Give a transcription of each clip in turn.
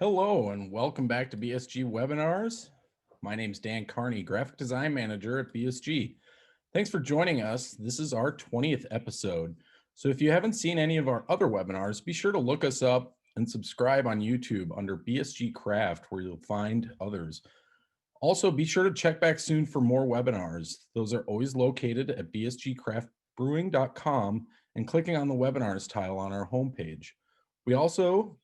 Hello and welcome back to BSG Webinars. My name is Dan Carney, Graphic Design Manager at BSG. Thanks for joining us. This is our 20th episode. So if you haven't seen any of our other webinars, be sure to look us up and subscribe on YouTube under BSG Craft, where you'll find others. Also, be sure to check back soon for more webinars. Those are always located at bsgcraftbrewing.com and clicking on the webinars tile on our homepage. We also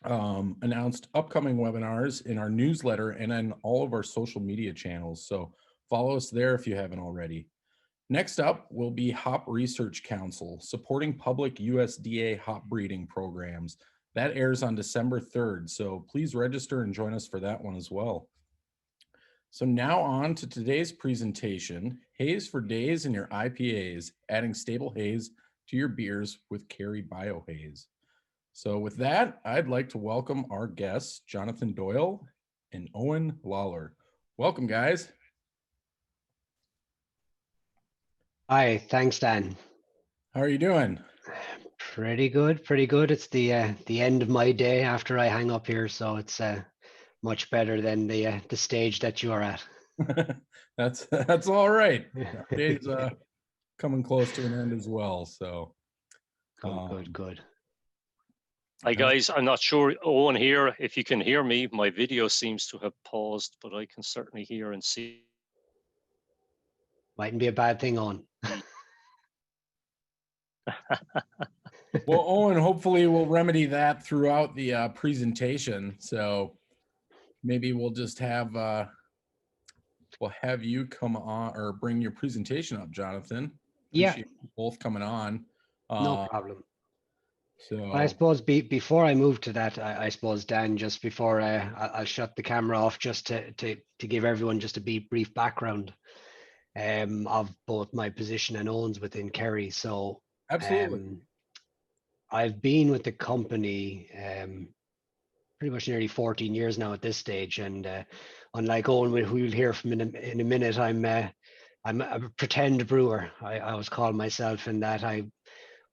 announced upcoming webinars in our newsletter and on all of our social media channels. So follow us there if you haven't already. Next up will be Hop Research Council, supporting public USDA hop breeding programs. That airs on December 3rd, so please register and join us for that one as well. So now on to today's presentation, Haze for Days and your IPAs, adding stable haze to your beers with Kerry BioHaze. So with that, I'd like to welcome our guests, Jonathan Doyle and Owen Lawler. Welcome, guys. Hi, thanks, Dan. How are you doing? Pretty good, pretty good. It's the end of my day after I hang up here, so it's much better than the stage that you are at. That's all right. Our day's coming close to an end as well. So good. Hi guys, I'm not sure, Owen here, if you can hear me. My video seems to have paused, but I can certainly hear and see. Mightn't be a bad thing, Owen. Well, Owen, hopefully we'll remedy that throughout the presentation. So maybe we'll just have we'll have you come on or bring your presentation up, Jonathan. Appreciate you both coming on. No problem. So I suppose before I move to that, I suppose, Dan, just before I'll shut the camera off, just to give everyone just a brief background of both my position and Owen's within Kerry. So absolutely. I've been with the company pretty much nearly 14 years now at this stage, and unlike Owen, who you'll hear from in a minute, I'm a pretend brewer. I always call myself, in that I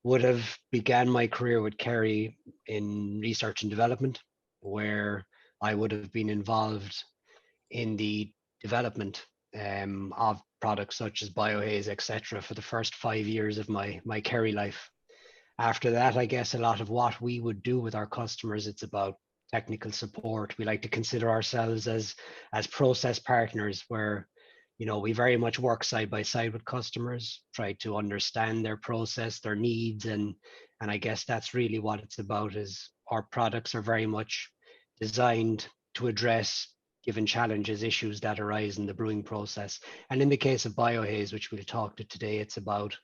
would have began my career with Kerry in research and development, where I would have been involved in the development of products such as BioHaze, etc., for the first 5 years of my Kerry life. After that, I guess a lot of what we would do with our customers, it's about technical support. We like to consider ourselves as process partners, where we very much work side by side with customers, try to understand their process, their needs, and I guess that's really what it's about. Is our products are very much designed to address given challenges, issues that arise in the brewing process. And in the case of BioHaze, which we'll talk to today, it's about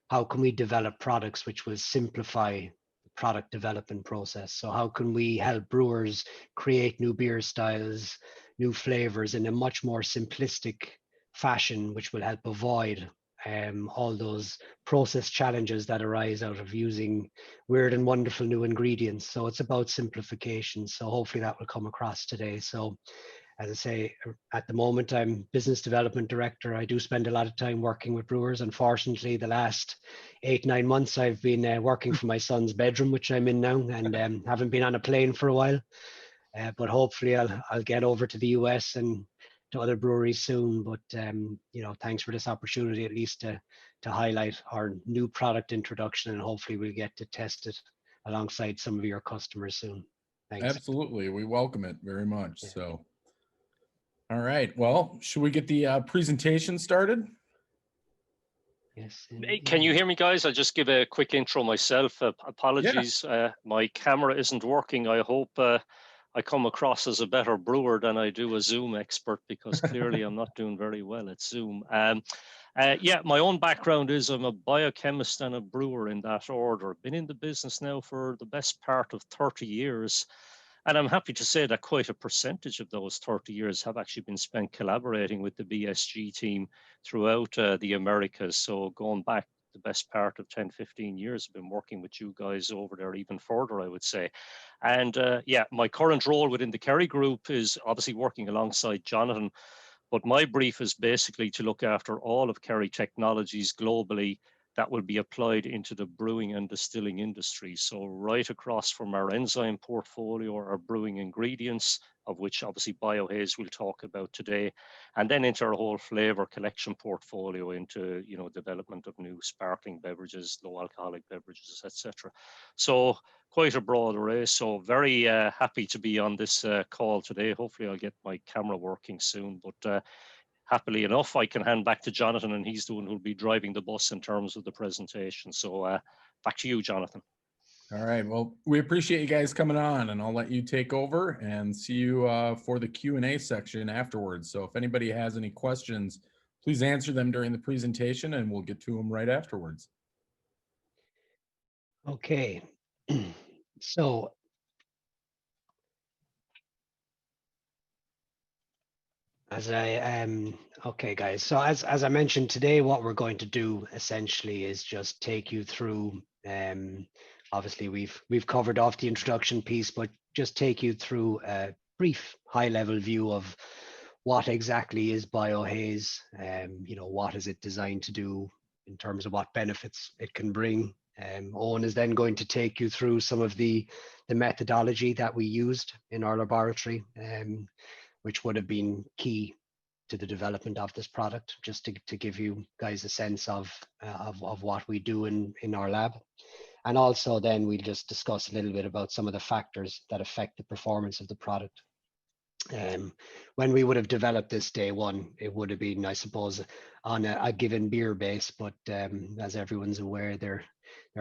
how can we develop products which will simplify the product development process. So how can we help brewers create new beer styles, new flavors in a much more simplistic fashion, which will help avoid all those process challenges that arise out of using weird and wonderful new ingredients. So it's about simplification. So hopefully that will come across today. So as I say, at the moment, I'm business development director. I do spend a lot of time working with brewers. Unfortunately, the last 8-9 months, I've been working from my son's bedroom, which I'm in now, and haven't been on a plane for a while. But hopefully I'll get over to the US and to other breweries soon. But thanks for this opportunity, at least to highlight our new product introduction, and hopefully we'll get to test it alongside some of your customers soon. Thanks. Absolutely, we welcome it very much. Yeah. So all right, well, should we get the presentation started? Yes. Can you hear me, guys? I'll just give a quick intro myself. Apologies, yeah. My camera isn't working. I hope I come across as a better brewer than I do a Zoom expert, because clearly I'm not doing very well at Zoom. Yeah, my own background is I'm a biochemist and a brewer, in that order. Been in the business now for the best part of 30 years. And I'm happy to say that quite a percentage of those 30 years have actually been spent collaborating with the BSG team throughout the Americas. So going back the best part of 10, 15 years, I've been working with you guys over there even further, I would say. And yeah, my current role within the Kerry Group is obviously working alongside Jonathan, but my brief is basically to look after all of Kerry Technologies globally, that will be applied into the brewing and distilling industry. So right across from our enzyme portfolio, our brewing ingredients, of which obviously BioHaze we'll talk about today, and then into our whole flavor collection portfolio, into, you know, development of new sparkling beverages, low alcoholic beverages, etc. So quite a broad array. So very happy to be on this call today. Hopefully I'll get my camera working soon, but happily enough, I can hand back to Jonathan, and he's the one who'll be driving the bus in terms of the presentation. So back to you, Jonathan. All right. Well, we appreciate you guys coming on, and I'll let you take over and see you for the Q&A section afterwards. So if anybody has any questions, please answer them during the presentation, and we'll get to them right afterwards. Okay. So okay, guys. So as I mentioned today, what we're going to do essentially is just take you through. Obviously, we've covered off the introduction piece, but just take you through a brief, high-level view of what exactly is BioHaze. You know, what is it designed to do in terms of what benefits it can bring. Owen is then going to take you through some of the methodology that we used in our laboratory, which would have been key to the development of this product, just to give you guys a sense of what we do in our lab. And also then we'll just discuss a little bit about some of the factors that affect the performance of the product. When we would have developed this day one, it would have been, I suppose, on a given beer base, but as everyone's aware, there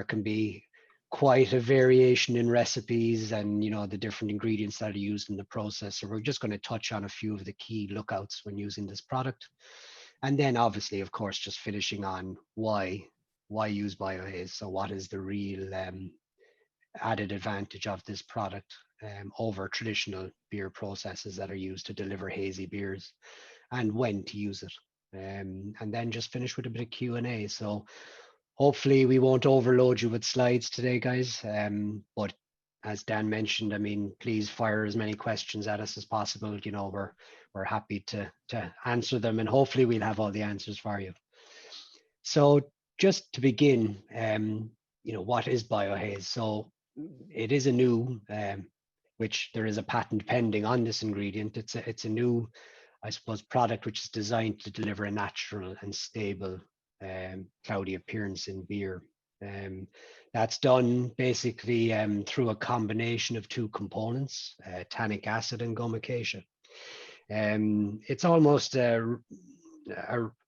can be quite a variation in recipes and, you know, the different ingredients that are used in the process. So we're just going to touch on a few of the key lookouts when using this product. And then obviously, of course, just finishing on why use BioHaze. So what is the real added advantage of this product over traditional beer processes that are used to deliver hazy beers, and when to use it. And then just finish with a bit of Q&A. So hopefully we won't overload you with slides today, guys. But as Dan mentioned, I mean, please fire as many questions at us as possible. You know, we're happy to answer them, and hopefully we'll have all the answers for you. So just to begin, you know, what is BioHaze? So it is a new, which there is a patent pending on this ingredient. It's a new, I suppose, product which is designed to deliver a natural and stable cloudy appearance in beer. That's done basically through a combination of two components, tannic acid and gum acacia. It's almost a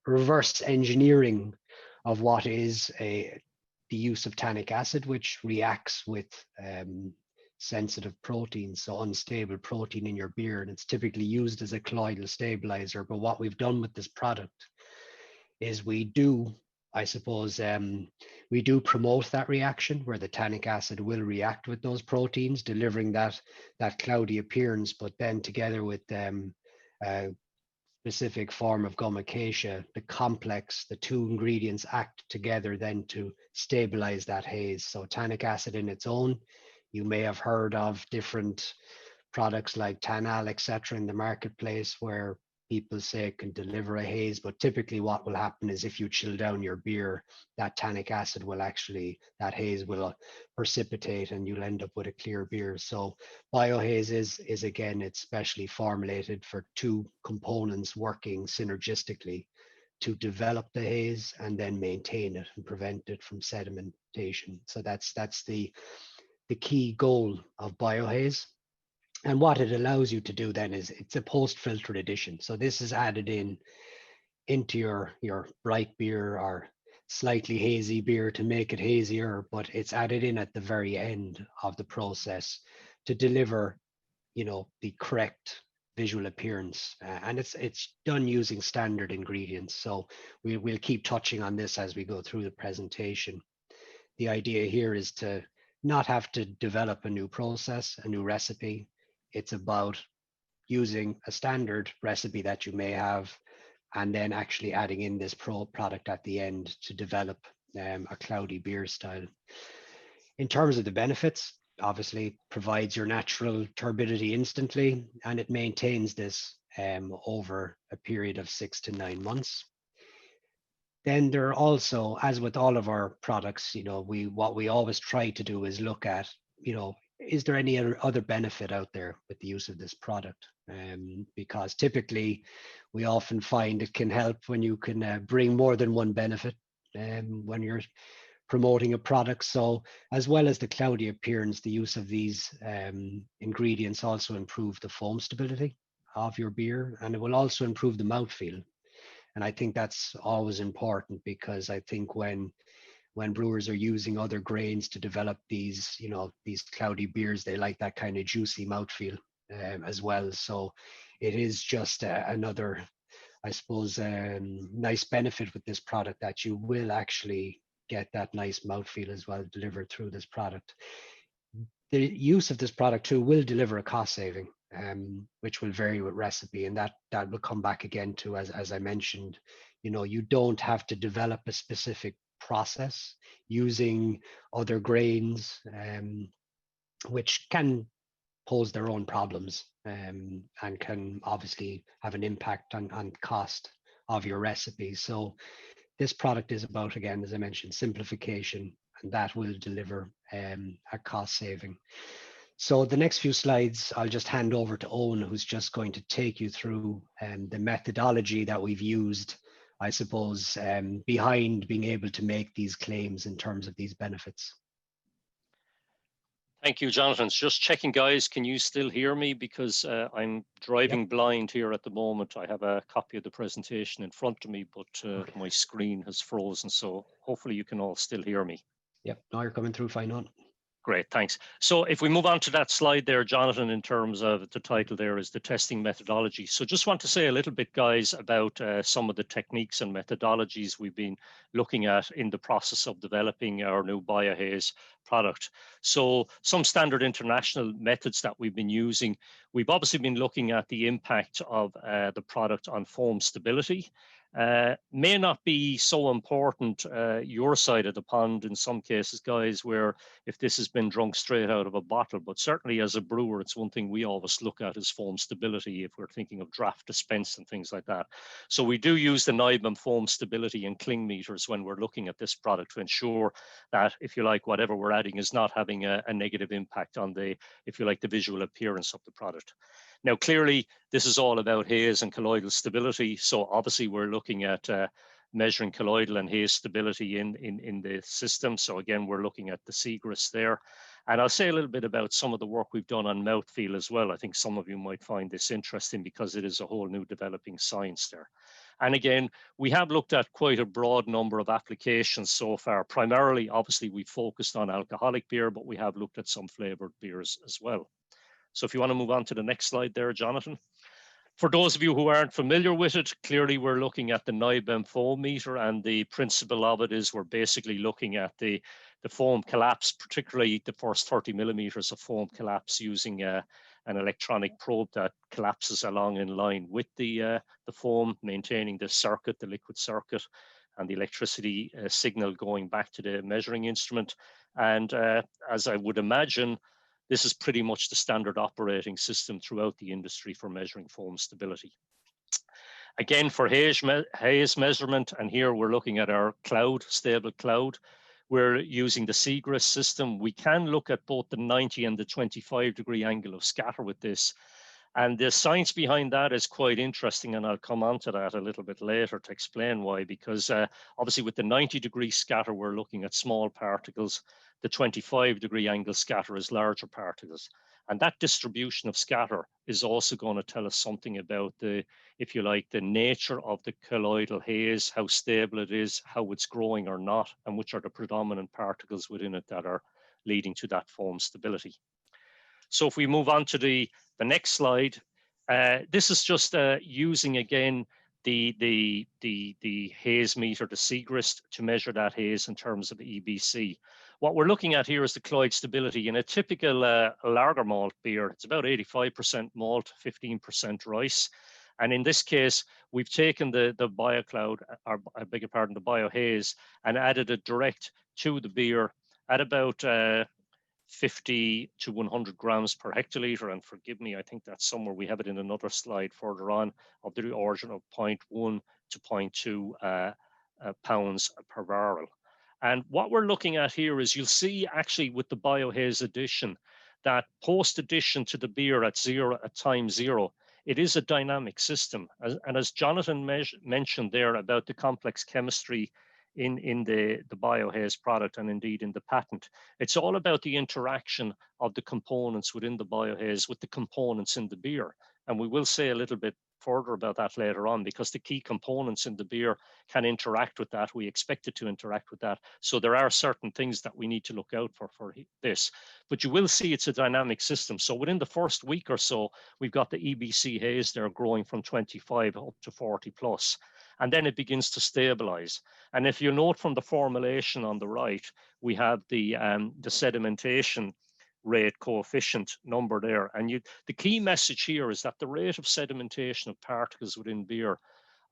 reverse engineering of what is the use of tannic acid, which reacts with sensitive proteins, so unstable protein in your beer, and it's typically used as a colloidal stabilizer. But what we've done with this product is we do, I suppose, we do promote that reaction where the tannic acid will react with those proteins, delivering that cloudy appearance, but then together with a specific form of gum acacia, the two ingredients act together then to stabilize that haze. So tannic acid in its own, you may have heard of different products like Tanal, etc., in the marketplace where people say it can deliver a haze, but typically what will happen is if you chill down your beer, that tannic acid will actually, that haze will precipitate and you'll end up with a clear beer. So BioHaze is again, it's specially formulated for two components working synergistically to develop the haze and then maintain it and prevent it from sedimentation. So that's the key goal of BioHaze. And what it allows you to do then is it's a post-filtered addition. So this is added into your bright beer or slightly hazy beer to make it hazier, but it's added in at the very end of the process to deliver, you know, the correct visual appearance. And it's done using standard ingredients. So we'll keep touching on this as we go through the presentation. The idea here is to not have to develop a new process, a new recipe. It's about using a standard recipe that you may have and then actually adding in this product at the end to develop a cloudy beer style. In terms of the benefits, obviously provides your natural turbidity instantly, and it maintains this over a period of 6 to 9 months. Then there are also, as with all of our products, what we always try to do is look at, is there any other benefit out there with the use of this product? Because typically we often find it can help when you can bring more than one benefit when you're promoting a product. So as well as the cloudy appearance, the use of these ingredients also improve the foam stability of your beer, and it will also improve the mouthfeel. And I think that's always important, because I think when brewers are using other grains to develop these, these cloudy beers, they like that kind of juicy mouthfeel as well. So it is just another, I suppose, nice benefit with this product, that you will actually get that nice mouthfeel as well delivered through this product. The use of this product too will deliver a cost saving, which will vary with recipe, and that will come back again to, as I mentioned, you don't have to develop a specific process using other grains, which can pose their own problems, and can obviously have an impact on cost of your recipe. So this product is about, again, as I mentioned, simplification, and that will deliver a cost saving. So the next few slides, I'll just hand over to Owen, who's just going to take you through the methodology that we've used, I suppose, behind being able to make these claims in terms of these benefits. Thank you, Jonathan. Just checking, guys, can you still hear me? Because I'm driving blind here at the moment. I have a copy of the presentation in front of me, but my screen has frozen. So hopefully you can all still hear me. Yep, now you're coming through fine on. Great, thanks. So if we move on to that slide there, Jonathan, in terms of the title there is the testing methodology. So just want to say a little bit, guys, about some of the techniques and methodologies we've been looking at in the process of developing our new BioHaze product. So some standard international methods that we've been using. We've obviously been looking at the impact of the product on foam stability. May not be so important your side of the pond in some cases, guys, where if this has been drunk straight out of a bottle, but certainly as a brewer, it's one thing we always look at is foam stability if we're thinking of draft dispense and things like that. So we do use the NIBM foam stability and cling meters when we're looking at this product to ensure that, if you like, whatever we're adding is not having a negative impact on the, if you like, the visual appearance of the product. Now, clearly, this is all about haze and colloidal stability. So obviously, we're looking at measuring colloidal and haze stability in the system. So again, we're looking at the Segrist there. And I'll say a little bit about some of the work we've done on mouthfeel as well. I think some of you might find this interesting because it is a whole new developing science there. And again, we have looked at quite a broad number of applications so far. Primarily, obviously, we focused on alcoholic beer, but we have looked at some flavored beers as well. So if you want to move on to the next slide there, Jonathan. For those of you who aren't familiar with it, clearly we're looking at the NIBM foam meter, and the principle of it is we're basically looking at the foam collapse, particularly the first 30 millimeters of foam collapse, using an electronic probe that collapses along in line with the foam, maintaining the circuit, the liquid circuit, and the electricity signal going back to the measuring instrument. And as I would imagine, this is pretty much the standard operating system throughout the industry for measuring foam stability. Again, for haze measurement, and here we're looking at our cloud, stable cloud, we're using the Segrist system. We can look at both the 90 and the 25-degree angle of scatter with this. And the science behind that is quite interesting, and I'll come on to that a little bit later to explain why, because obviously with the 90-degree scatter, we're looking at small particles. The 25-degree angle scatter is larger particles. And that distribution of scatter is also going to tell us something about the, if you like, the nature of the colloidal haze, how stable it is, how it's growing or not, and which are the predominant particles within it that are leading to that foam stability. So if we move on to the next slide, this is just using again the haze meter, the Segrist, to measure that haze in terms of EBC. What we're looking at here is the colloid stability in a typical lager malt beer. It's about 85% malt, 15% rice. And in this case, we've taken the biocloud, or I beg your pardon, the BioHaze, and added it direct to the beer at about 50 to 100 grams per hectoliter. And forgive me, I think that's somewhere, we have it in another slide further on, of the origin of 0.1 to 0.2 pounds per barrel. And what we're looking at here is you'll see actually with the BioHaze addition that post addition to the beer at time zero, it is a dynamic system. And as Jonathan mentioned there about the complex chemistry in the BioHaze product and indeed in the patent, it's all about the interaction of the components within the BioHaze with the components in the beer. And we will say a little bit further about that later on, because the key components in the beer can interact with that. We expect it to interact with that. So there are certain things that we need to look out for this. But you will see it's a dynamic system. So within the first week or so, we've got the EBC Haze there growing from 25 up to 40 plus. And then it begins to stabilize. And if you note from the formulation on the right, we have the sedimentation rate coefficient number there. And the key message here is that the rate of sedimentation of particles within beer,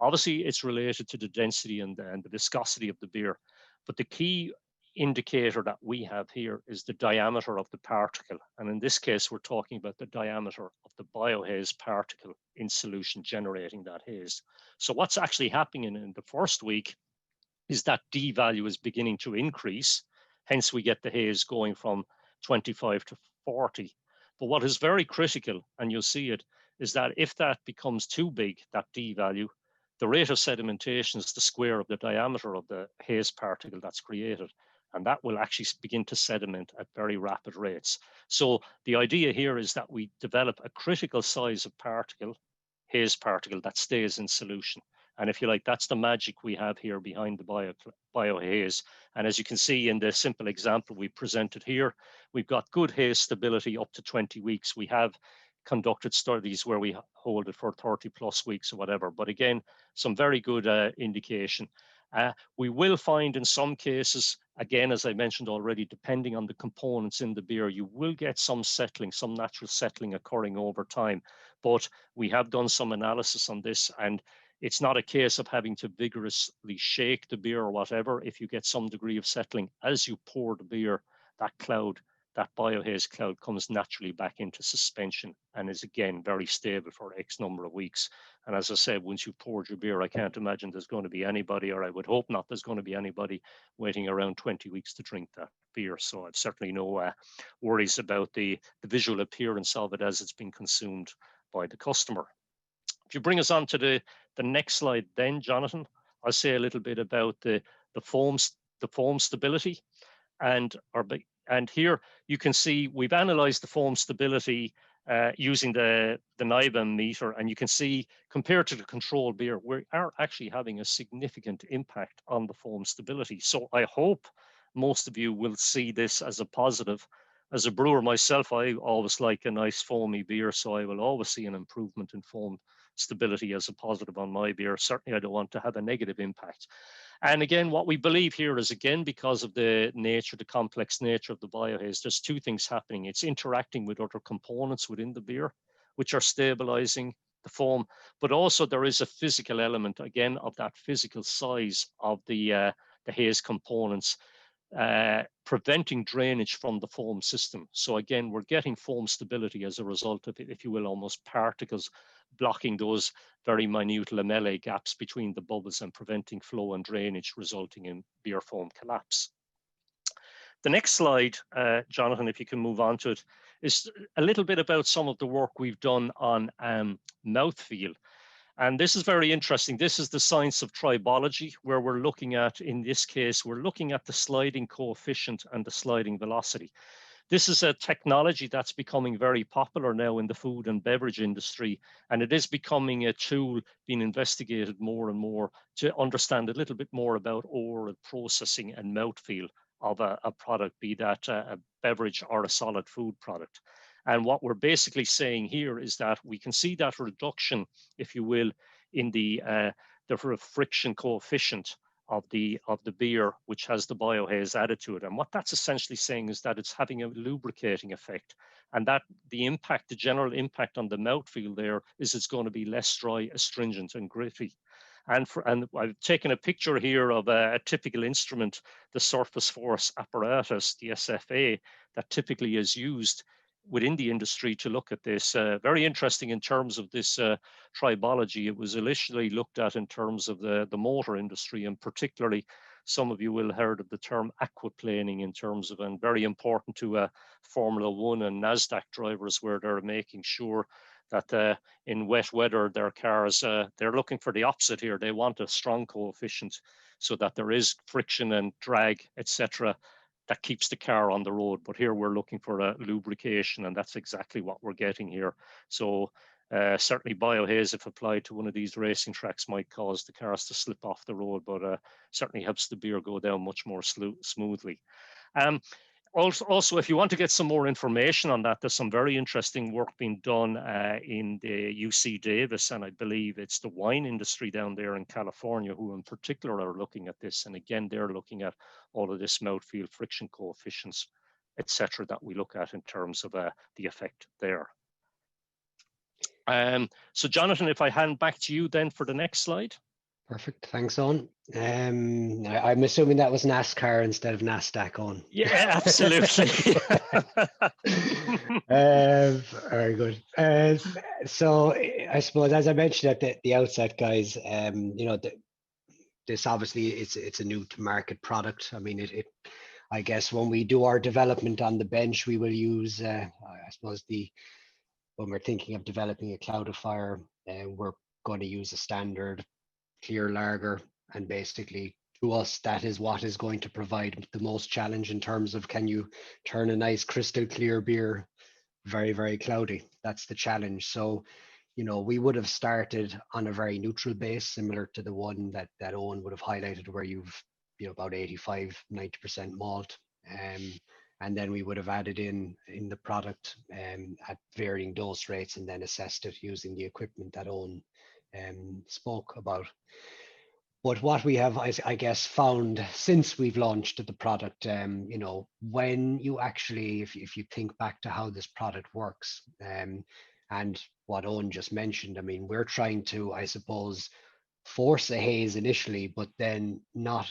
obviously it's related to the density and the viscosity of the beer. But the key indicator that we have here is the diameter of the particle. And in this case, we're talking about the diameter of the BioHaze particle in solution generating that haze. So what's actually happening in the first week is that D value is beginning to increase. Hence, we get the haze going from 25 to 40. But what is very critical, and you'll see it, is that if that becomes too big, that D value, the rate of sedimentation is the square of the diameter of the haze particle that's created. And that will actually begin to sediment at very rapid rates. So the idea here is that we develop a critical size of particle, haze particle, that stays in solution. And if you like, that's the magic we have here behind the BioHaze. And as you can see in the simple example we presented here, we've got good haze stability up to 20 weeks. We have conducted studies where we hold it for 30 plus weeks or whatever. But again, some very good indication. We will find in some cases, again, as I mentioned already, depending on the components in the beer, you will get some settling, some natural settling occurring over time. But we have done some analysis on this, and it's not a case of having to vigorously shake the beer or whatever. If you get some degree of settling as you pour the beer, that cloud, that BioHaze cloud comes naturally back into suspension and is again very stable for X number of weeks. And as I said, once you've poured your beer, I can't imagine there's going to be anybody, or I would hope not, there's going to be anybody waiting around 20 weeks to drink that beer. So I've certainly no worries about the visual appearance of it as it's been consumed by the customer. If you bring us on to the next slide then, Jonathan, I'll say a little bit about the foam stability. And here you can see we've analyzed the foam stability using the NIBAM meter, and you can see compared to the control beer, we are actually having a significant impact on the foam stability. So I hope most of you will see this as a positive. As a brewer myself, I always like a nice foamy beer, so I will always see an improvement in foam stability as a positive on my beer. Certainly I don't want to have a negative impact. And again, what we believe here is, again, because of the nature, the complex nature of the BioHaze, there's two things happening. It's interacting with other components within the beer, which are stabilizing the foam, but also there is a physical element, again, of that physical size of the haze components, preventing drainage from the foam system. So again, we're getting foam stability as a result of it, if you will, almost particles blocking those very minute lamellae gaps between the bubbles and preventing flow and drainage, resulting in beer foam collapse. The next slide, Jonathan, if you can move on to it, is a little bit about some of the work we've done on mouthfeel. And this is very interesting. This is the science of tribology, where we're looking at, in this case, we're looking at the sliding coefficient and the sliding velocity. This is a technology that's becoming very popular now in the food and beverage industry, and it is becoming a tool being investigated more and more to understand a little bit more about oral processing and mouthfeel of a product, be that a beverage or a solid food product. And what we're basically saying here is that we can see that reduction, if you will, in the friction coefficient of the beer, which has the BioHaze added to it. And what that's essentially saying is that it's having a lubricating effect, and that the impact, the general impact on the mouthfeel there is it's going to be less dry, astringent, and gritty. And I've taken a picture here of a typical instrument, the surface force apparatus, the SFA, that typically is used within the industry to look at this. Very interesting in terms of this tribology. It was initially looked at in terms of the motor industry, and particularly some of you will have heard of the term aquaplaning in terms of, and very important to Formula One and NASDAQ drivers, where they're making sure that in wet weather, their cars, they're looking for the opposite here. They want a strong coefficient so that there is friction and drag, etc., that keeps the car on the road. But here we're looking for a lubrication, and that's exactly what we're getting here. So certainly BioHaze, if applied to one of these racing tracks, might cause the cars to slip off the road, but certainly helps the beer go down much more smoothly. Also, if you want to get some more information on that, there's some very interesting work being done in the UC Davis, and I believe it's the wine industry down there in California who in particular are looking at this. And again, they're looking at all of this mouthfeel, friction coefficients, etc., that we look at in terms of the effect there. So Jonathan, if I hand back to you then for the next slide. Perfect. Thanks, Owen. I'm assuming that was NASCAR instead of NASDAQ, Owen. Yeah, absolutely. Very good. So I suppose, as I mentioned at the outset, guys, you know, this obviously it's a new to market product. I mean, I guess when we do our development on the bench, we will use, I suppose, when we're thinking of developing a cloudifier, we're going to use a standard clear lager, and basically to us that is what is going to provide the most challenge in terms of, can you turn a nice crystal clear beer very, very cloudy? That's the challenge. So, you know, we would have started on a very neutral base, similar to the one that Owen would have highlighted, where you've, you know, about 85-90% malt, and then we would have added in the product at varying dose rates, and then assessed it using the equipment that Owen spoke about. But what we have, I guess, found since we've launched the product, you know, when you actually, if you think back to how this product works, and what Owen just mentioned, I mean, we're trying to, I suppose, force a haze initially, but then not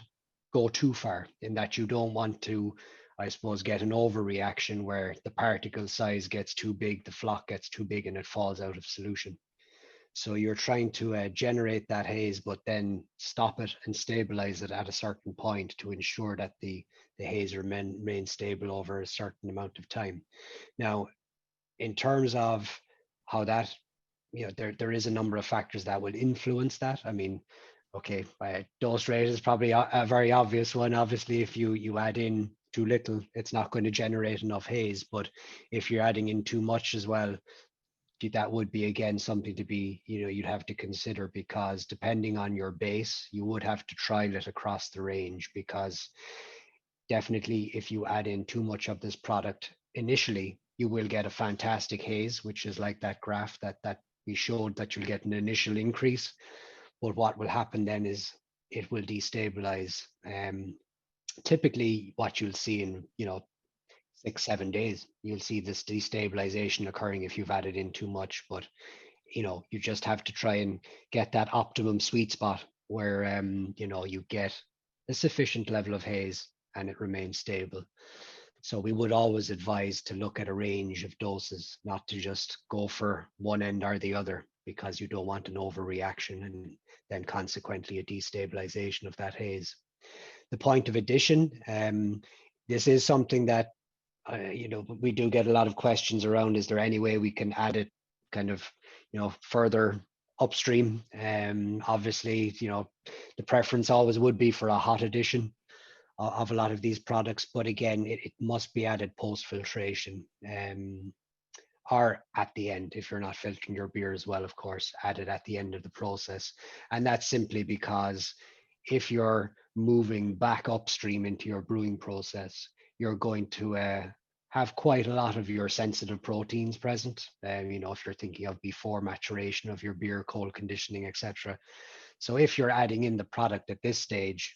go too far, in that you don't want to, I suppose, get an overreaction where the particle size gets too big, the flock gets too big, and it falls out of solution. So you're trying to generate that haze, but then stop it and stabilize it at a certain point to ensure that the haze remains stable over a certain amount of time. Now, in terms of how that, you know, there is a number of factors that will influence that. I mean, okay, dose rate is probably a very obvious one. Obviously, if you add in too little, it's not going to generate enough haze. But if you're adding in too much as well, that would be, again, something to be, you know, you'd have to consider, because depending on your base, you would have to trial it across the range, because definitely if you add in too much of this product initially, you will get a fantastic haze, which is like that graph that we showed, that you'll get an initial increase. But what will happen then is it will destabilize. Typically what you'll see in, you know, 6-7 days, you'll see this destabilization occurring if you've added in too much. But, you know, you just have to try and get that optimum sweet spot where, you know, you get a sufficient level of haze and it remains stable. So we would always advise to look at a range of doses, not to just go for one end or the other, because you don't want an overreaction and then consequently a destabilization of that haze. The point of addition, this is something that, you know, we do get a lot of questions around. Is there any way we can add it kind of, you know, further upstream? Obviously, you know, the preference always would be for a hot addition of a lot of these products, but again, it must be added post filtration, or at the end, if you're not filtering your beer as well, of course, add it at the end of the process. And that's simply because if you're moving back upstream into your brewing process, you're going to have quite a lot of your sensitive proteins present. You know, if you're thinking of before maturation of your beer, cold conditioning, etc. So if you're adding in the product at this stage,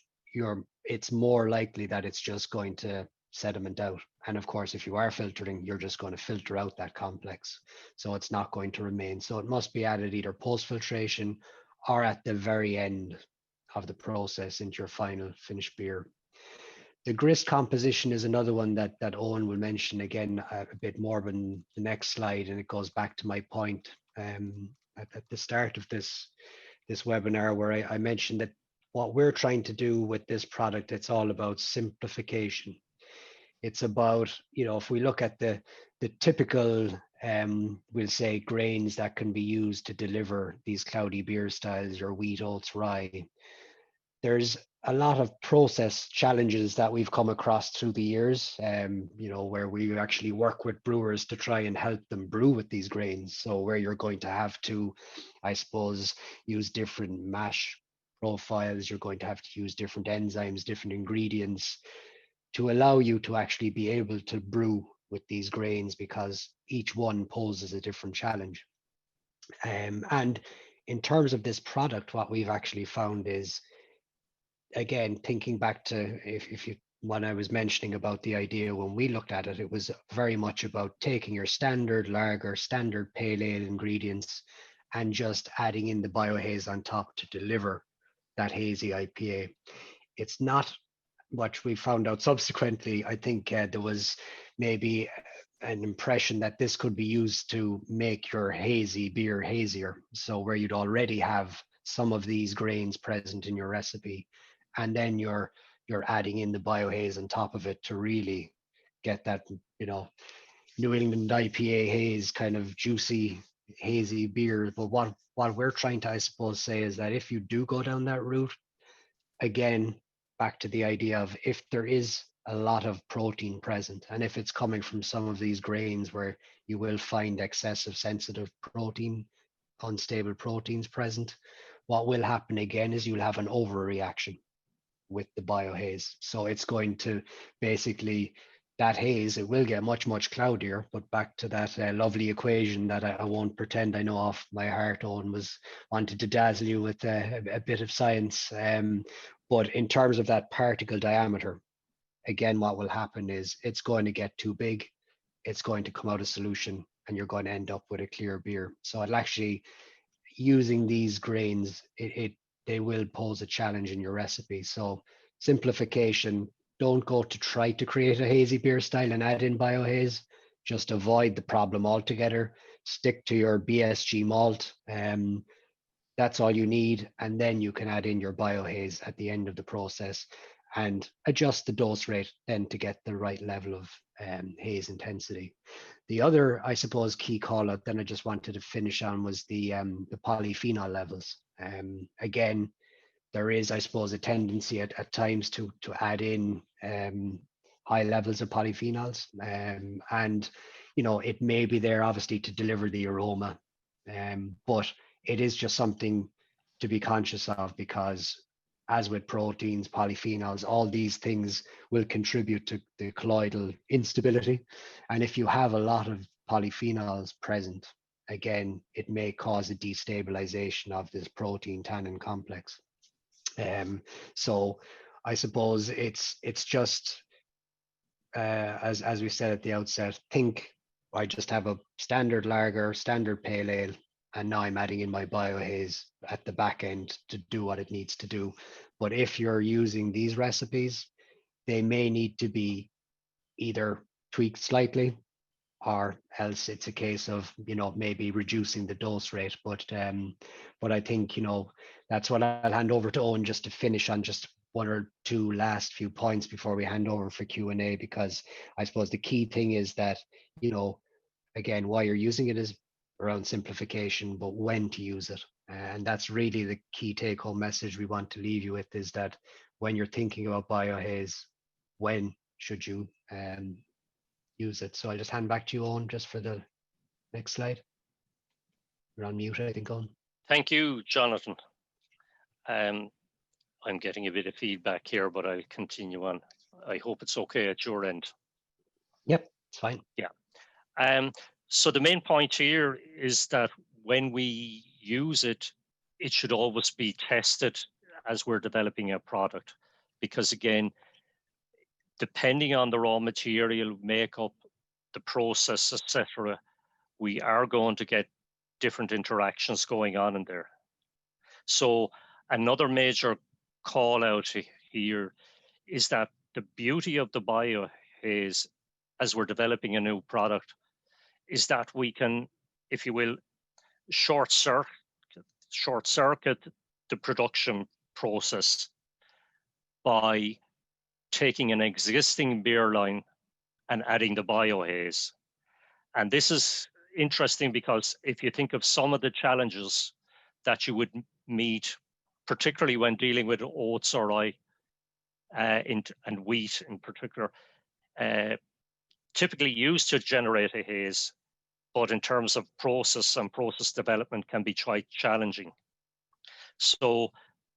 it's more likely that it's just going to sediment out. And of course, if you are filtering, you're just going to filter out that complex. So it's not going to remain. So it must be added either post filtration or at the very end of the process into your final finished beer. The grist composition is another one that Owen will mention again a bit more in the next slide, and it goes back to my point at the start of this webinar, where I mentioned that what we're trying to do with this product, it's all about simplification. It's about, if we look at the typical, we'll say, grains that can be used to deliver these cloudy beer styles, your wheat, oats, rye, there's a lot of process challenges that we've come across through the years, where we actually work with brewers to try and help them brew with these grains. So where you're going to have to, I suppose, use different mash profiles, you're going to have to use different enzymes, different ingredients to allow you to actually be able to brew with these grains, because each one poses a different challenge. And in terms of this product, what we've actually found is, again, thinking back to when I was mentioning about the idea when we looked at it, it was very much about taking your standard lager, standard pale ale ingredients, and just adding in the BioHaze on top to deliver that hazy IPA. It's not what we found out subsequently. I think there was maybe an impression that this could be used to make your hazy beer hazier. So where you'd already have some of these grains present in your recipe, and then you're adding in the BioHaze on top of it to really get that, New England IPA haze, kind of juicy, hazy beer. But what we're trying to, I suppose, say is that if you do go down that route, again, back to the idea of if there is a lot of protein present, and if it's coming from some of these grains where you will find excessive sensitive protein, unstable proteins present, what will happen again is you'll have an overreaction with the BioHaze. So it's going to basically, that haze, it will get much, much cloudier, but back to that lovely equation that I won't pretend I know off my heart. Owen wanted to dazzle you with a bit of science. But in terms of that particle diameter, again, what will happen is it's going to get too big, it's going to come out of solution, and you're going to end up with a clear beer. So it'll actually, using these grains, they will pose a challenge in your recipe. So simplification, don't go to try to create a hazy beer style and add in BioHaze. Just avoid the problem altogether. Stick to your BSG malt. That's all you need. And then you can add in your BioHaze at the end of the process and adjust the dose rate then to get the right level of haze intensity. The other, I suppose, key call out then I just wanted to finish on was the polyphenol levels. Again, there is, I suppose, a tendency at times to add in high levels of polyphenols, and it may be there obviously to deliver the aroma, but it is just something to be conscious of, because as with proteins, polyphenols, all these things will contribute to the colloidal instability. And if you have a lot of polyphenols present, again, it may cause a destabilization of this protein tannin complex. So I suppose it's just, as we said at the outset, think I just have a standard lager, standard pale ale, and now I'm adding in my BioHaze at the back end to do what it needs to do. But if you're using these recipes, they may need to be either tweaked slightly, or else it's a case of, maybe reducing the dose rate. But I think, that's what I'll hand over to Owen just to finish on just one or two last few points before we hand over for Q&A, because I suppose the key thing is that, again, why you're using it is around simplification, but when to use it. And that's really the key take home message we want to leave you with, is that when you're thinking about BioHaze, when should you use it? So I'll just hand back to you, Owen, just for the next slide. You're on mute, I think, Owen. Thank you, Jonathan. I'm getting a bit of feedback here, but I'll continue on. I hope it's okay at your end. Yep, it's fine. Yeah. So the main point here is that when we use it, it should always be tested as we're developing a product, because again, depending on the raw material, makeup, the process, etc., we are going to get different interactions going on in there. So another major call out here is that the beauty of the BioHaze as we're developing a new product is that we can, if you will, short circuit the production process by taking an existing beer line and adding the BioHaze. And this is interesting because if you think of some of the challenges that you would meet, particularly when dealing with oats or rye and wheat in particular, typically used to generate a haze, but in terms of process and process development can be quite challenging. So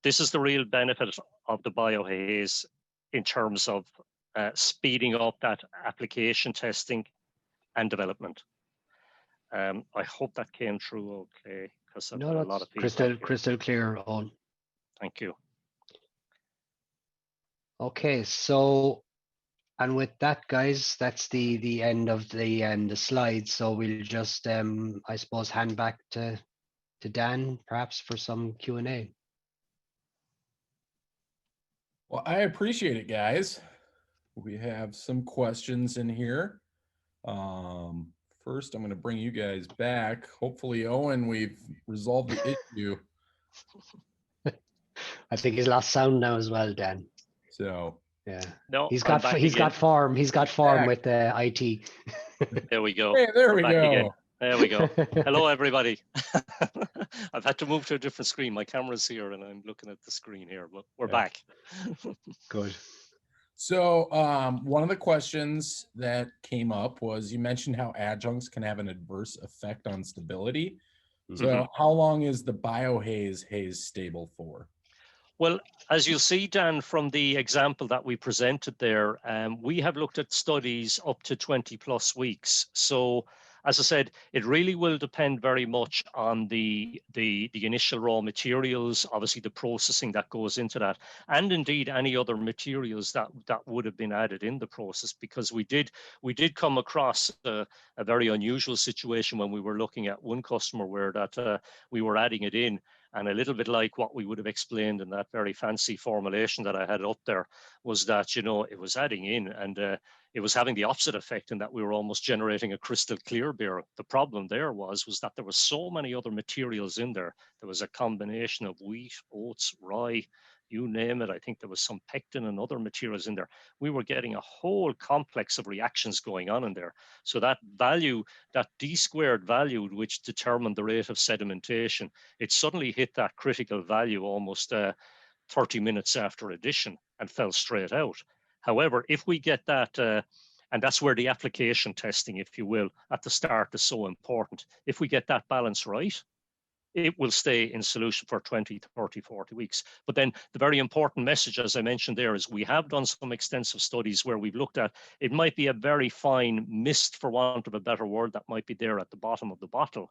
this is the real benefit of the BioHaze in terms of speeding up that application testing and development. I hope that came through okay, because I've got a lot of feedback. Crystal clear, Owen. Thank you. Okay, so, and with that, guys, that's the end of the slides. So we'll just, I suppose, hand back to Dan, perhaps for some Q&A. Well, I appreciate it, guys. We have some questions in here. First, I'm going to bring you guys back. Hopefully, Owen, we've resolved the issue. I think he's lost sound now as well, Dan. So yeah, no, he's got form with IT. There we go. Hey, there we go. Again. There we go. Hello, everybody. I've had to move to a different screen. My camera's here, and I'm looking at the screen here. But we're back. Good. So one of the questions that came up was you mentioned how adjuncts can have an adverse effect on stability. So how long is the BioHaze haze stable for? Well, as you'll see, Dan, from the example that we presented there, we have looked at studies up to 20 plus weeks. So as I said, it really will depend very much on the initial raw materials, obviously the processing that goes into that, and indeed any other materials that would have been added in the process, because we did come across a very unusual situation when we were looking at one customer where that we were adding it in, and a little bit like what we would have explained in that very fancy formulation that I had up there was that, you know, it was adding in and it was having the opposite effect in that we were almost generating a crystal clear beer. The problem there was that there were so many other materials in there. There was a combination of wheat, oats, rye, you name it. I think there was some pectin and other materials in there. We were getting a whole complex of reactions going on in there. So that value, that D squared value, which determined the rate of sedimentation, it suddenly hit that critical value almost 30 minutes after addition and fell straight out. However, if we get that, and that's where the application testing, if you will, at the start is so important. If we get that balance right, it will stay in solution for 20, 30, 40 weeks. But then the very important message, as I mentioned there, is we have done some extensive studies where we've looked at, it might be a very fine mist, for want of a better word, that might be there at the bottom of the bottle.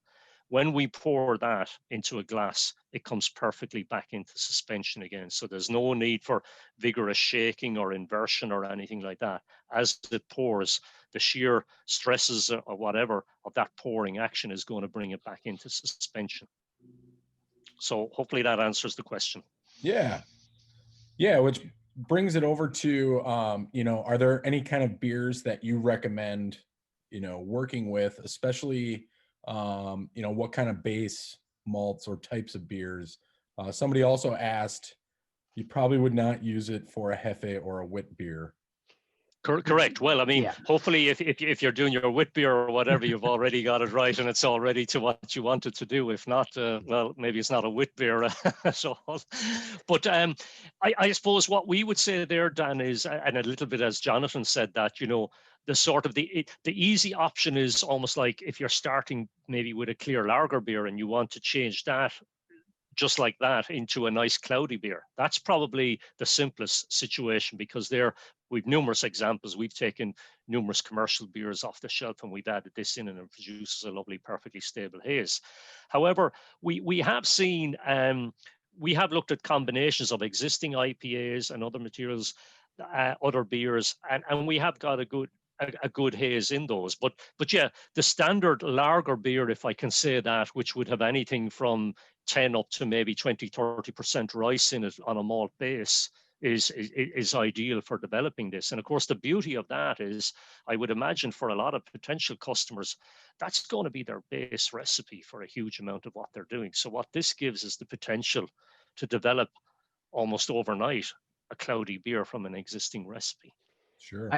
When we pour that into a glass, it comes perfectly back into suspension again. So there's no need for vigorous shaking or inversion or anything like that. As it pours, the sheer stresses or whatever of that pouring action is going to bring it back into suspension. So hopefully that answers the question. Yeah. Yeah, which brings it over to, you know, are there any kind of beers that you recommend, you know, working with, especially, you know, what kind of base malts or types of beers? Somebody also asked, you probably would not use it for a Hefe or a wit beer. Correct. Well, I mean, hopefully if you're doing your wit beer or whatever, you've already got it right and it's already to what you wanted to do. If not, well, maybe it's not a wit beer at all. But I suppose what we would say there, Dan, is, and a little bit as Jonathan said, that, you know, the sort of the easy option is almost like if you're starting maybe with a clear lager beer and you want to change that just like that into a nice cloudy beer. That's probably the simplest situation, because there we've numerous examples. We've taken numerous commercial beers off the shelf and we've added this in and it produces a lovely, perfectly stable haze. However, we have seen, we have looked at combinations of existing IPAs and other materials, other beers, and we have got a good haze in those. But yeah, the standard lager beer, if I can say that, which would have anything from 10 up to maybe 20, 30% rice in it on a malt base, is ideal for developing this. And of course, the beauty of that is, I would imagine for a lot of potential customers, that's going to be their base recipe for a huge amount of what they're doing. So what this gives is the potential to develop almost overnight a cloudy beer from an existing recipe. Sure.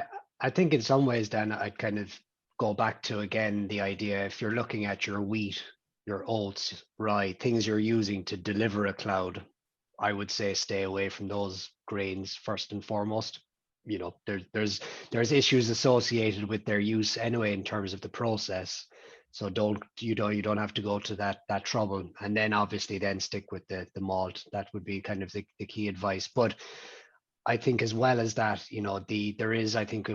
I think in some ways, Dan, I'd kind of go back to, again, the idea, if you're looking at your wheat, your oats, rye, things you're using to deliver a cloud, I would say stay away from those grains first and foremost. You know, there's issues associated with their use anyway in terms of the process. So you don't have to go to that trouble. And then obviously then stick with the malt. That would be kind of the key advice. But I think as well as that, you know, there is, I think,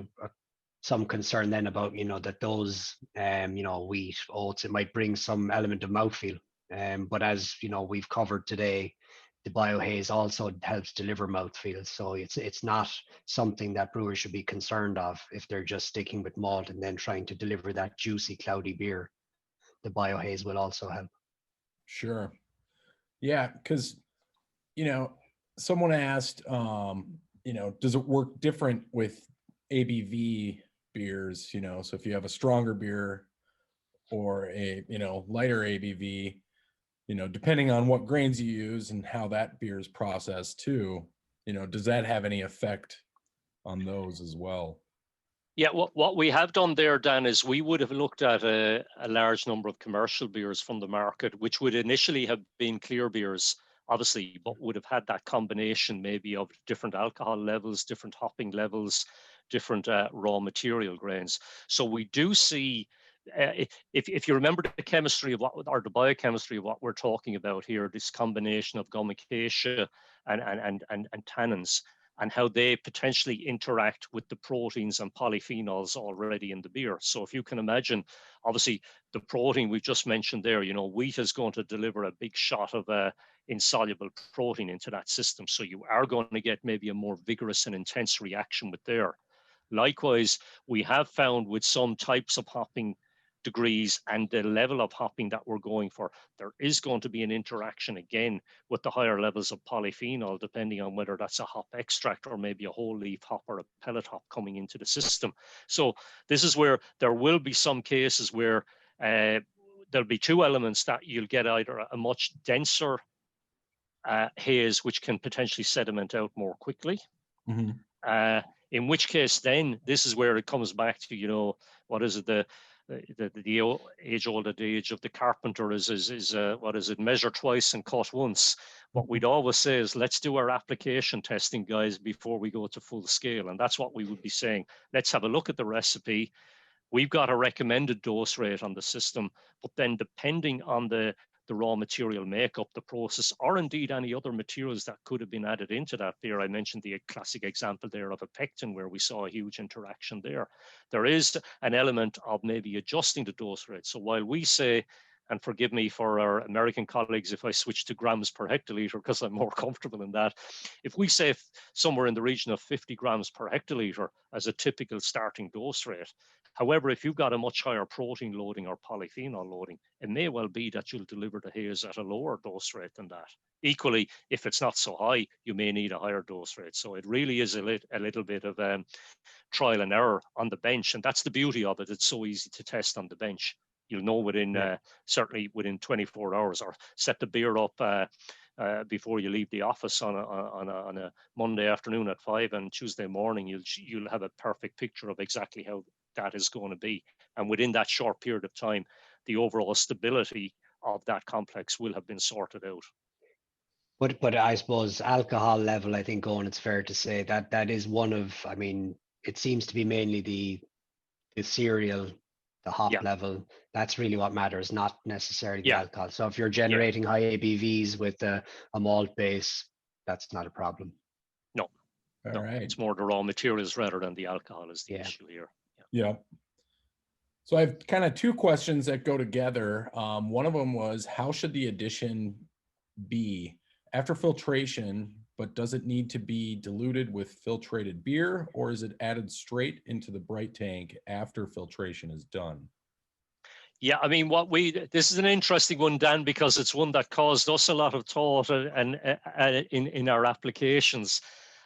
some concern then about, you know, that those, you know, wheat, oats, it might bring some element of mouthfeel. But as, you know, we've covered today, the BioHaze also helps deliver mouthfeel. So it's not something that brewers should be concerned of if they're just sticking with malt and then trying to deliver that juicy, cloudy beer. The BioHaze will also help. Sure. Yeah, because, you know, someone asked, you know, does it work different with ABV beers? You know, so if you have a stronger beer or a, you know, lighter ABV, you know, depending on what grains you use and how that beer is processed too, you know, does that have any effect on those as well? Yeah, what we have done there, Dan, is we would have looked at a large number of commercial beers from the market, which would initially have been clear beers, obviously, but would have had that combination maybe of different alcohol levels, different hopping levels, different raw material grains. So we do see, if you remember the chemistry of what, or the biochemistry of what we're talking about here, this combination of gum acacia and tannins, and how they potentially interact with the proteins and polyphenols already in the beer. So if you can imagine, obviously, the protein we've just mentioned there, you know, wheat is going to deliver a big shot of insoluble protein into that system. So you are going to get maybe a more vigorous and intense reaction with there. Likewise, we have found with some types of hopping degrees and the level of hopping that we're going for, there is going to be an interaction again with the higher levels of polyphenol, depending on whether that's a hop extract or maybe a whole leaf hop or a pellet hop coming into the system. So this is where there will be some cases where there'll be two elements that you'll get, either a much denser haze, which can potentially sediment out more quickly. Mm-hmm. In which case, then this is where it comes back to, you know, what is it, the age-old adage of the carpenter is what is it, measure twice and cut once. What we'd always say is, let's do our application testing, guys, before we go to full scale. And that's what we would be saying. Let's have a look at the recipe. We've got a recommended dose rate on the system, but then depending on the raw material makeup, the process, or indeed any other materials that could have been added into that beer. I mentioned the classic example there of a pectin, where we saw a huge interaction there. There is an element of maybe adjusting the dose rate. So while we say, and forgive me for our American colleagues if I switch to grams per hectoliter, because I'm more comfortable in that. If we say somewhere in the region of 50 grams per hectoliter as a typical starting dose rate, however, if you've got a much higher protein loading or polyphenol loading, it may well be that you'll deliver the haze at a lower dose rate than that. Equally, if it's not so high, you may need a higher dose rate. So it really is a little bit of trial and error on the bench. And that's the beauty of it. It's so easy to test on the bench. You'll know within, certainly within 24 hours, or set the beer up before you leave the office on a Monday afternoon at 5, and Tuesday morning, you'll have a perfect picture of exactly how that is going to be. And within that short period of time, the overall stability of that complex will have been sorted out. But I suppose alcohol level, I think, Owen, it's fair to say that that is one of, I mean, it seems to be mainly the cereal, the hop level. That's really what matters, not necessarily the alcohol. So if you're generating high ABVs with a malt base, that's not a problem. No. All right. It's more the raw materials rather than the alcohol is the issue here. Yeah. So I have kind of two questions that go together. One of them was, how should the addition be after filtration, but does it need to be diluted with filtrated beer, or is it added straight into the bright tank after filtration is done? Yeah, I mean, this is an interesting one, Dan, because it's one that caused us a lot of thought and in our applications.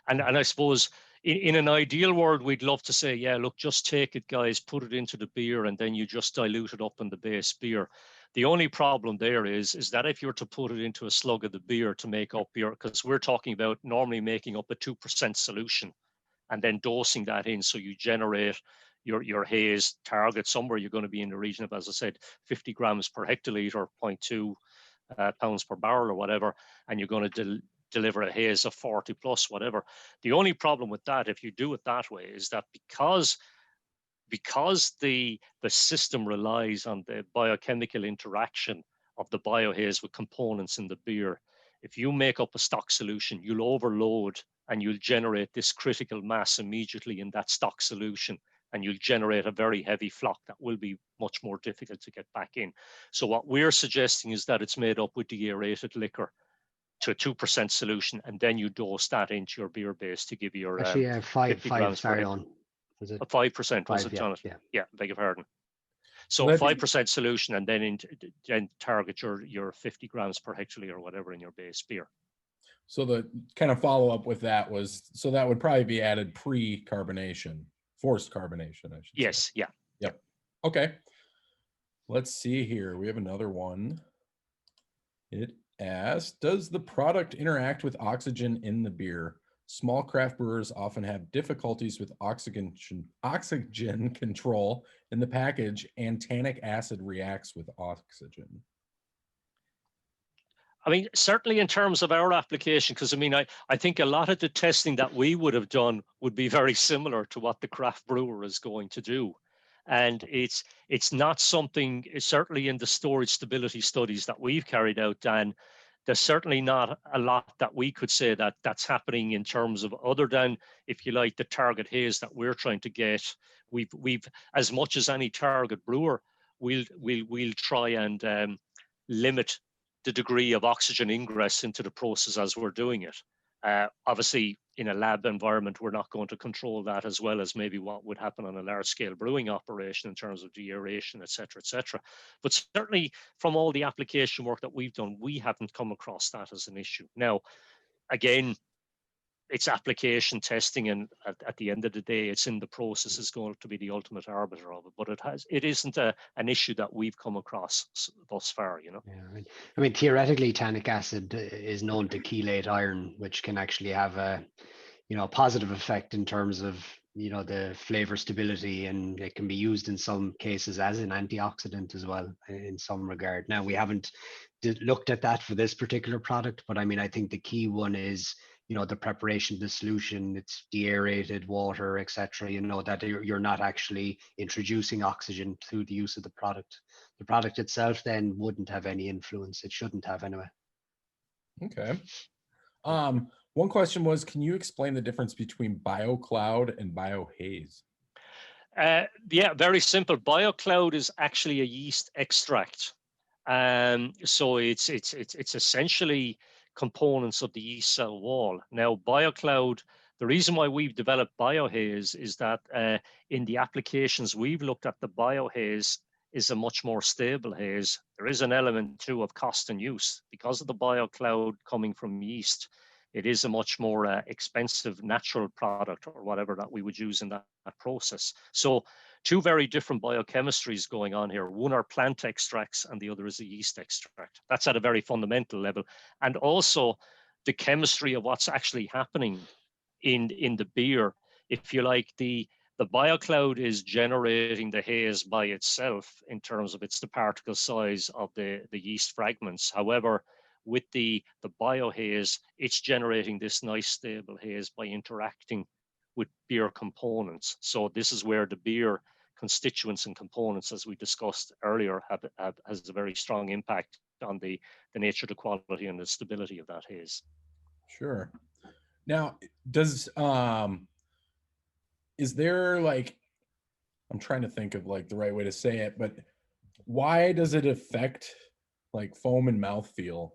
And I suppose in an ideal world, we'd love to say, yeah, look, just take it, guys, put it into the beer, and then you just dilute it up in the base beer. The only problem there is that if you're to put it into a slug of the beer to make up your, because we're talking about normally making up a 2% solution and then dosing that in, so you generate your haze target somewhere. You're going to be in the region of, as I said, 50 grams per hectoliter, 0.2 pounds per barrel or whatever, and you're going to deliver a haze of 40 plus whatever. The only problem with that, if you do it that way, is that because the system relies on the biochemical interaction of the BioHaze with components in the beer, if you make up a stock solution, you'll overload and you'll generate this critical mass immediately in that stock solution, and you'll generate a very heavy flock that will be much more difficult to get back in. So what we're suggesting is that it's made up with deaerated liquor to a 2% solution, and then you dose that into your beer base to give you your Actually, 50 grams per on. Was it 5%? Was 5? it, Jonathan? Yeah. Beg your pardon. So 5% solution, and then target your 50 grams per hectoliter or whatever in your base beer. So the kind of follow up with that was, so that would probably be added pre-carbonation, forced carbonation, I should say. Yes, yeah. Yep. Okay. Let's see here. We have another one. It asks, does the product interact with oxygen in the beer? Small craft brewers often have difficulties with oxygen control in the package, and tannic acid reacts with oxygen. I mean, certainly in terms of our application, because I mean, I think a lot of the testing that we would have done would be very similar to what the craft brewer is going to do. And it's not something, certainly in the storage stability studies that we've carried out, Dan, there's certainly not a lot that we could say that that's happening in terms of, other than, if you like, the target haze that we're trying to get. We've as much as any target brewer, we'll try and limit the degree of oxygen ingress into the process as we're doing it. Obviously, in a lab environment, we're not going to control that as well as maybe what would happen on a large-scale brewing operation in terms of deaeration, et cetera, et cetera. But certainly, from all the application work that we've done, we haven't come across that as an issue. Now, again, it's application testing, and at the end of the day, it's in the process is going to be the ultimate arbiter of it. But it isn't an issue that we've come across thus far, you know. Yeah, I mean, theoretically, tannic acid is known to chelate iron, which can actually have a positive effect in terms of the flavor stability, and it can be used in some cases as an antioxidant as well in some regard. Now, we haven't looked at that for this particular product, but I mean, I think the key one is the preparation of the solution. It's deaerated water, etc. That you're not actually introducing oxygen through the use of the product. The product itself then wouldn't have any influence. It shouldn't have anyway. Okay. One question was, can you explain the difference between biocloud and BioHaze? Yeah, very simple. BioCloud is actually a yeast extract. So it's essentially components of the yeast cell wall. Now, BioCloud, the reason why we've developed BioHaze is that in the applications we've looked at, the BioHaze is a much more stable haze. There is an element too of cost and use because of the BioCloud coming from yeast. It is a much more expensive natural product or whatever that we would use in that process. So two very different biochemistries going on here. One are plant extracts and the other is a yeast extract. That's at a very fundamental level. And also the chemistry of what's actually happening in the beer. If you like, the BioCloud is generating the haze by itself in terms of the particle size of the yeast fragments. However, with the BioHaze, it's generating this nice stable haze by interacting with beer components. So this is where the beer constituents and components, as we discussed earlier, has a very strong impact on the nature, the quality, and the stability of that haze. Sure. Now, is there, like, I'm trying to think of like the right way to say it, but why does it affect like foam and mouthfeel?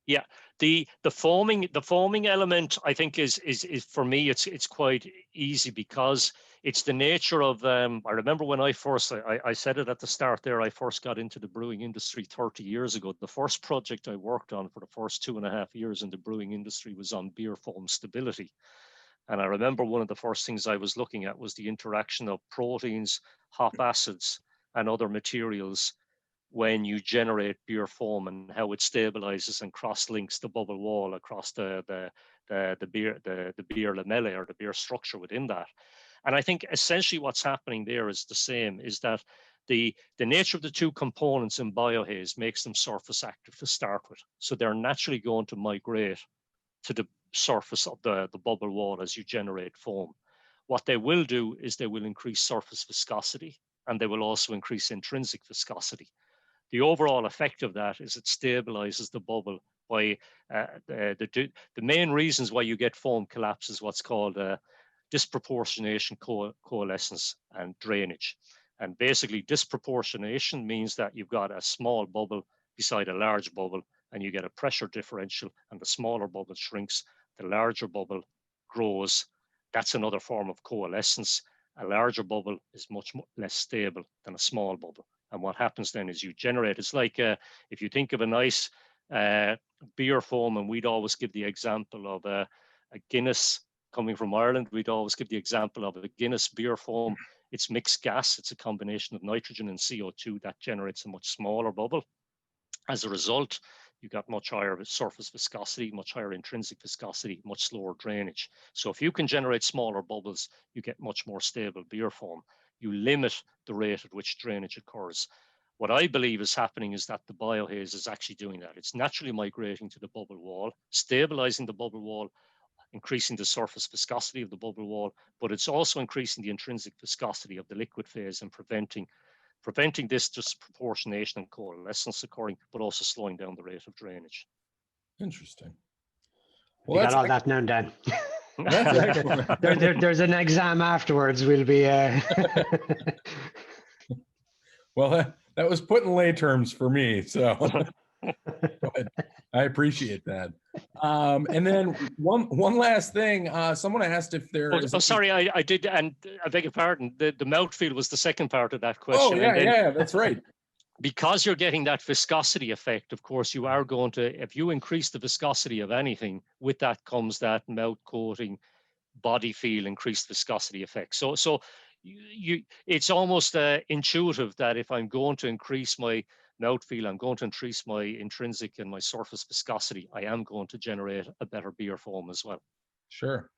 Yeah, the foaming element, I think is for me it's quite easy because it's the nature of I remember when I said it at the start there, I first got into the brewing industry 30 years ago. The first project I worked on for the first 2.5 years in the brewing industry was on beer foam stability. And I remember one of the first things I was looking at was the interaction of proteins, hop acids, and other materials when you generate beer foam, and how it stabilizes and cross-links the bubble wall across the beer lamellae, or the beer structure within that. And I think essentially what's happening there is the same, is that the nature of the two components in BioHaze makes them surface active to start with. So they're naturally going to migrate to the surface of the bubble wall as you generate foam. What they will do is they will increase surface viscosity, and they will also increase intrinsic viscosity. The overall effect of that is it stabilizes the bubble by the main reasons why you get foam collapse is what's called disproportionation, coalescence, and drainage. And basically disproportionation means that you've got a small bubble beside a large bubble, and you get a pressure differential, and the smaller bubble shrinks, the larger bubble grows. That's another form of coalescence. A larger bubble is much less stable than a small bubble. And what happens then is you generate, it's like if you think of a nice beer foam, and we'd always give the example of a Guinness coming from Ireland, we'd always give the example of a Guinness beer foam. It's mixed gas, it's a combination of nitrogen and CO2 that generates a much smaller bubble. As a result, you got much higher surface viscosity, much higher intrinsic viscosity, much slower drainage. So if you can generate smaller bubbles, you get much more stable beer foam. You limit the rate at which drainage occurs. What I believe is happening is that the BioHaze is actually doing that. It's naturally migrating to the bubble wall, stabilizing the bubble wall, increasing the surface viscosity of the bubble wall, but it's also increasing the intrinsic viscosity of the liquid phase and preventing this disproportionation and coalescence occurring, but also slowing down the rate of drainage. Interesting. Well, you got all that now, Dan. That's excellent. There's an exam afterwards. We'll be. Well, that was put in lay terms for me, so but I appreciate that. And then one last thing. Someone asked if there is. Oh, sorry, I did, and I beg your pardon. The mouthfeel was the second part of that question. Oh, yeah, yeah, that's right. Because you're getting that viscosity effect, of course, you are going to, if you increase the viscosity of anything, with that comes that mouth coating, body feel, increased viscosity effect. So it's almost intuitive that if I'm going to increase my mouthfeel, I'm going to increase my intrinsic and my surface viscosity, I am going to generate a better beer foam as well. Sure.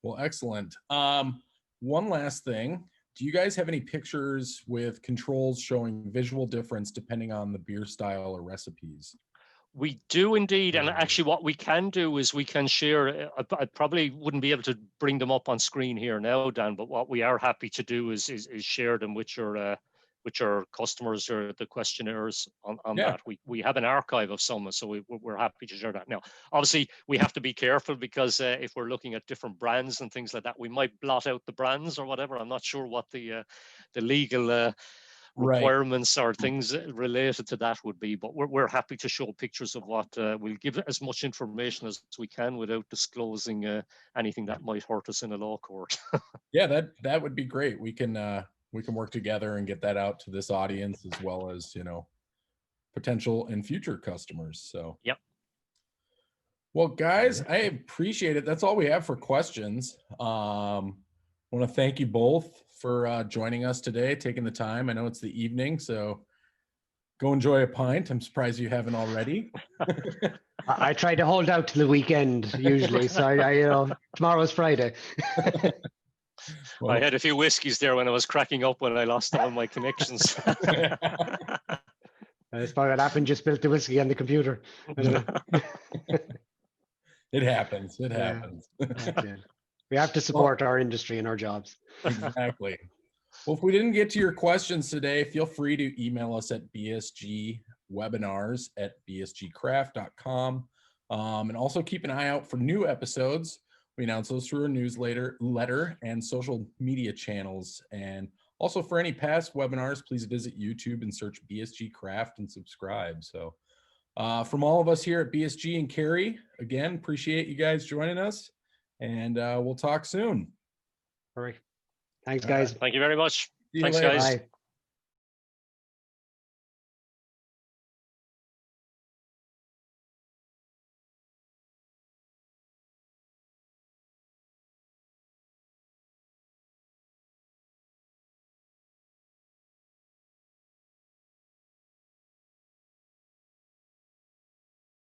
Well, excellent. One last thing. Do you guys have any pictures with controls showing visual difference depending on the beer style or recipes? We do indeed. And actually what we can do is we can share, I probably wouldn't be able to bring them up on screen here now, Dan, but what we are happy to do is share them with your customers or the questionnaires on that. We have an archive of some, so we're happy to share that. Now, obviously, we have to be careful because if we're looking at different brands and things like that, we might blot out the brands or whatever. I'm not sure what the legal requirements or things related to that would be, but we're happy to show pictures of what we'll give as much information as we can without disclosing anything that might hurt us in a law court. Yeah, that would be great. We can work together and get that out to this audience as well as, potential and future customers. So, yep. Well, guys, I appreciate it. That's all we have for questions. I want to thank you both for joining us today, taking the time. I know it's the evening, so go enjoy a pint. I'm surprised you haven't already. I try to hold out to the weekend usually, so I tomorrow's Friday. Well, I had a few whiskeys there when I was cracking up when I lost all my connections. That's probably what happened. Just built the whiskey on the computer. It happens. It happens. We have to support our industry and our jobs. Exactly. Well, if we didn't get to your questions today, feel free to email us at bsgwebinars@bsgcraft.com. And also keep an eye out for new episodes. We announce those through our newsletter and social media channels. And also for any past webinars, please visit YouTube and search BSG Craft and subscribe. So From all of us here at BSG and Kerry, again, appreciate you guys joining us, and we'll talk soon. All right. Thanks, guys. Thank you very much. See you Thanks, later. guys. Bye.